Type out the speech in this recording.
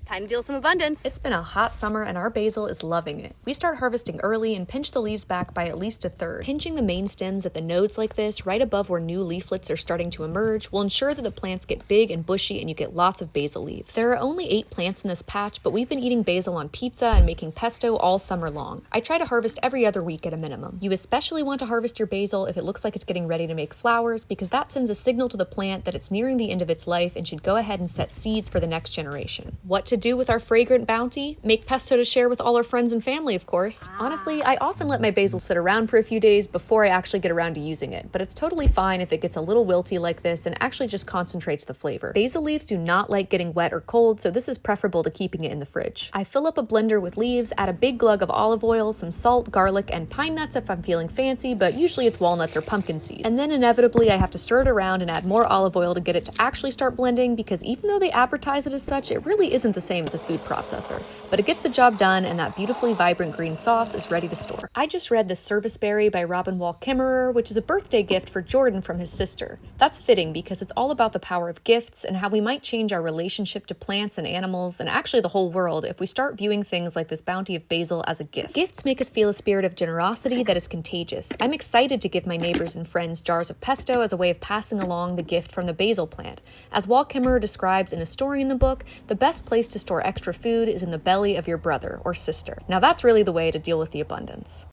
Time to deal with some abundance. It's been a hot summer and our basil is loving it. We start harvesting early and pinch the leaves back by at least a third. Pinching the main stems at the nodes like this, right above where new leaflets are starting to emerge, will ensure that the plants get big and bushy and you get lots of basil leaves. There are only 8 plants in this patch, but we've been eating basil on pizza and making pesto all summer long. I try to harvest every other week at a minimum. You especially want to harvest your basil if it looks like it's getting ready to make flowers, because that sends a signal to the plant that it's nearing the end of its life and should go ahead and set seeds for the next generation. What to do with our fragrant bounty? Make pesto to share with all our friends and family, of course. Honestly, I often let my basil sit around for a few days before I actually get around to using it, but it's totally fine if it gets a little wilty like this and actually just concentrates the flavor. Basil leaves do not like getting wet or cold, so this is preferable to keeping it in the fridge. I fill up a blender with leaves, add a big glug of olive oil, some salt, garlic, and pine nuts if I'm feeling fancy, but usually it's walnuts or pumpkin seeds. And then inevitably I have to stir it around and add more olive oil to get it to actually start blending, because even though they advertise it as such, it really isn't the same as a food processor. But it gets the job done, and that beautifully vibrant green sauce is ready to store. I just read The Service Berry by Robin Wall Kimmerer, which is a birthday gift for Jordan from his sister. That's fitting because it's all about the power of gifts and how we might change our relationship to plants and animals, and actually the whole world, if we start viewing things like this bounty of basil as a gift. Gifts make us feel a spirit of generosity that is contagious. I'm excited to give my neighbors and friends jars of pesto as a way of passing along the gift from the basil plant. As Wall Kimmerer describes in a story in the book, the best place to store extra food is in the belly of your brother or sister. Now that's really the way to deal with the abundance.